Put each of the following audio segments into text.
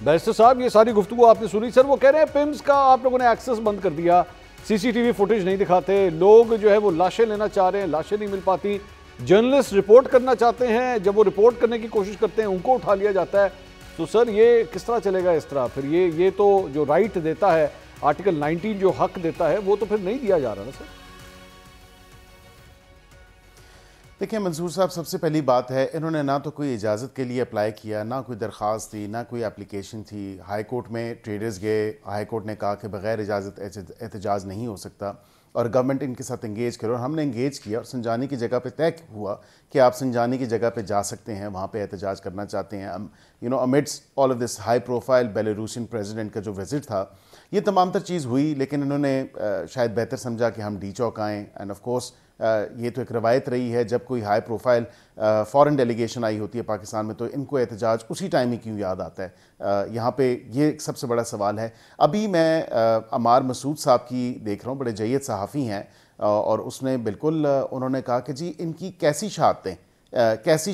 Barrister صاحب یہ ساری گفتگو آپ نے سنی. سر وہ کہہ رہے ہیں پمز کا آپ لوگوں نے ایکسس بند کر دیا, سی سی ٹی وی فوٹیج نہیں دکھاتے, لوگ جو ہے وہ لاشیں لینا چاہ رہے ہیں, لاشیں نہیں مل پاتی, جرنلسٹ رپورٹ کرنا چاہتے ہیں, جب وہ رپورٹ کرنے کی کوشش کرتے ہیں ان کو اٹھا لیا جاتا ہے. تو سر یہ کس طرح چلے گا اس طرح؟ پھر یہ تو جو رائٹ دیتا ہے آرٹیکل 19 جو حق دیتا ہے وہ تو پھر نہیں دیا جا رہا نا سر. دیکھیں منصور صاحب, سب سے پہلی بات ہے انہوں نے نہ تو کوئی اجازت کے لیے اپلائی کیا, نہ کوئی درخواست تھی, نہ کوئی اپلیکیشن تھی. ہائی کورٹ میں ٹریڈرز گئے, ہائی کورٹ نے کہا کہ بغیر اجازت احتجاج نہیں ہو سکتا اور گورنمنٹ ان کے ساتھ انگیج کرو, اور ہم نے انگیج کیا اور سنجانی کی جگہ پہ طے ہوا کہ آپ سنجانی کی جگہ پہ جا سکتے ہیں, وہاں پہ احتجاج کرنا چاہتے ہیں. Amidst all of this high profile Belarusian president کا جو وزٹ تھا, یہ تمام تر چیز ہوئی, لیکن انہوں نے شاید بہتر سمجھا کہ ہم ڈی چوک آئیں. اینڈ آف کورس یہ تو ایک روایت رہی ہے, جب کوئی ہائی پروفائل فورن ڈیلیگیشن آئی ہوتی ہے پاکستان میں تو ان کو احتجاج اسی ٹائم ہی کیوں یاد آتا ہے. یہاں پہ یہ سب سے بڑا سوال ہے. ابھی میں عمار مسعود صاحب کی دیکھ رہا ہوں, بڑے جید صحافی ہیں, اور اس نے بالکل انہوں نے کہا کہ جی ان کی کیسی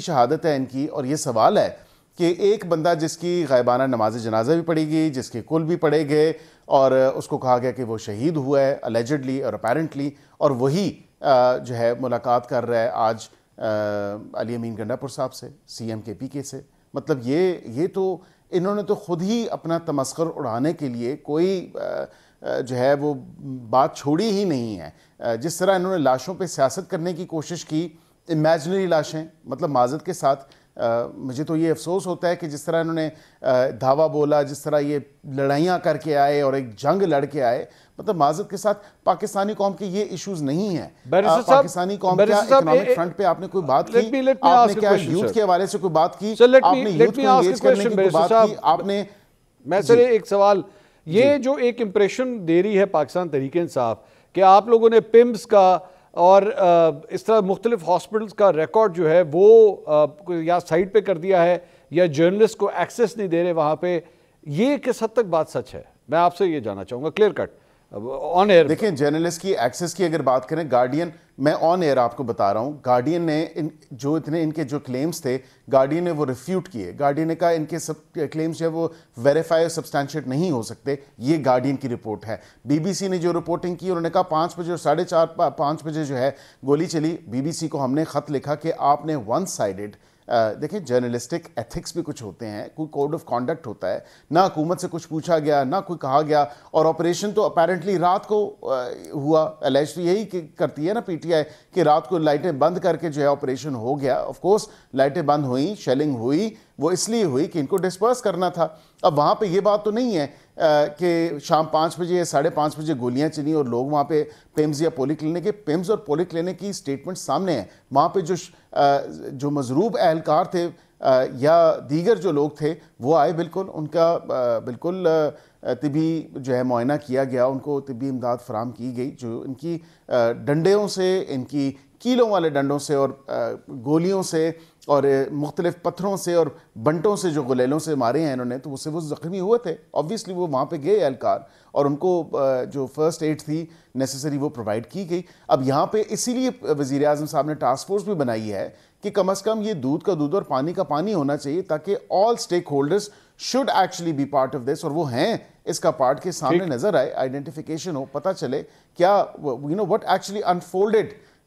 شہادت ہے ان کی, اور یہ سوال ہے کہ ایک بندہ جس کی غائبانہ نماز جنازہ بھی پڑھی گئی, جس کے کل بھی پڑھے گئے, اور اس کو کہا گیا کہ وہ شہید ہوا ہے الیجڈلی اور اپیرنٹلی, اور وہی جو ہے ملاقات کر رہا ہے آج علی امین گنڈا پور صاحب سے, سی ایم کے پی کے سے. مطلب یہ تو انہوں نے تو خود ہی اپنا تمسخر اڑانے کے لیے کوئی جو ہے وہ بات چھوڑی ہی نہیں ہے. جس طرح انہوں نے لاشوں پہ سیاست کرنے کی کوشش کی, امیجنری لاشیں, مطلب معذرت کے ساتھ مجھے تو یہ افسوس ہوتا ہے کہ جس طرح انہوں نے دھاوا بولا, جس طرح یہ لڑائیاں کر کے آئے اور ایک جنگ لڑ کے آئے, مطلب معذرت کے ساتھ پاکستانی قوم کے یہ ایشوز نہیں ہیں. پاکستانی قوم کیا اکنامک فرنٹ پہ آپ نے کوئی بات کی, آپ نے کیا یوتھ کے حوالے سے کوئی بات کی, آپ نے یوتھ کو انگیج کرنے کی کوئی بات کی, آپ نے. میں سر ایک سوال, یہ جو ایک امپریشن دے رہی ہے پاکستان تحریک انصاف کہ آپ لوگوں نے پمز کا اور اس طرح مختلف ہاسپٹلز کا ریکارڈ جو ہے وہ یا سائٹ پہ کر دیا ہے یا جرنلسٹ کو ایکسیس نہیں دے رہے وہاں پہ, یہ کس حد تک بات سچ ہے؟ میں آپ سے یہ جاننا چاہوں گا کلیئر کٹ آن ایئر. دیکھیں جرنلسٹ کی ایکسیس کی اگر بات کریں, گارڈین, میں آن ایئر آپ کو بتا رہا ہوں, گارڈین نے جو اتنے ان کے جو کلیمز تھے گارڈین نے وہ ریفیوٹ کیے. گارڈین نے کہا ان کے سب کلیمز جو ہے وہ ویریفائی اور سبسٹینشیٹ نہیں ہو سکتے. یہ گارڈین کی رپورٹ ہے. بی بی سی نے جو رپورٹنگ کی, انہوں نے کہا 5 بجے اور 4:30 5 بجے جو ہے گولی چلی. بی بی سی کو ہم نے خط لکھا کہ آپ نے ون سائیڈڈ, دیکھیں جرنلسٹک ایتھکس بھی کچھ ہوتے ہیں, کوئی کوڈ آف کانڈکٹ ہوتا ہے, نہ حکومت سے کچھ پوچھا گیا, نہ کوئی کہا گیا, اور آپریشن تو اپیرنٹلی رات کو ہوا. الیج تو یہی کرتی ہے نا پی ٹی آئی کہ رات کو لائٹیں بند کر کے جو ہے آپریشن ہو گیا. آف کورس لائٹیں بند ہوئیں, شیلنگ ہوئی, وہ اس لیے ہوئی کہ ان کو ڈسپرس کرنا تھا. اب وہاں پہ یہ بات تو نہیں ہے کہ شام 5 بجے یا 5:30 بجے گولیاں چلیں اور لوگ وہاں پہ پمز یا پولی کلینک کے پمز اور پولی کلینک کی سٹیٹمنٹ سامنے ہیں. وہاں پہ جو مضروب اہلکار تھے یا دیگر جو لوگ تھے وہ آئے, بالکل ان کا بالکل طبی جو ہے معائنہ کیا گیا, ان کو طبی امداد فراہم کی گئی. جو ان کی ڈنڈوں سے, ان کی کیلوں والے ڈنڈوں سے اور گولیوں سے اور مختلف پتھروں سے اور بنٹوں سے جو غلیلوں سے مارے ہیں انہوں نے, تو اس سے وہ زخمی ہوئے تھے. آبویسلی وہ وہاں پہ گئے اہلکار اور ان کو جو فرسٹ ایڈ تھی نیسیسری وہ پرووائڈ کی گئی. اب یہاں پہ اسی لیے وزیر اعظم صاحب نے ٹاسک فورس بھی بنائی ہے کہ کم از کم یہ دودھ کا دودھ اور پانی کا پانی ہونا چاہیے, تاکہ all stakeholders should actually be part of this, اور وہ ہیں اس کا پارٹ کے سامنے نظر آئے, آئیڈینٹیفیکیشن ہو, پتہ چلے کیا وٹ ایکچولی انفولڈڈ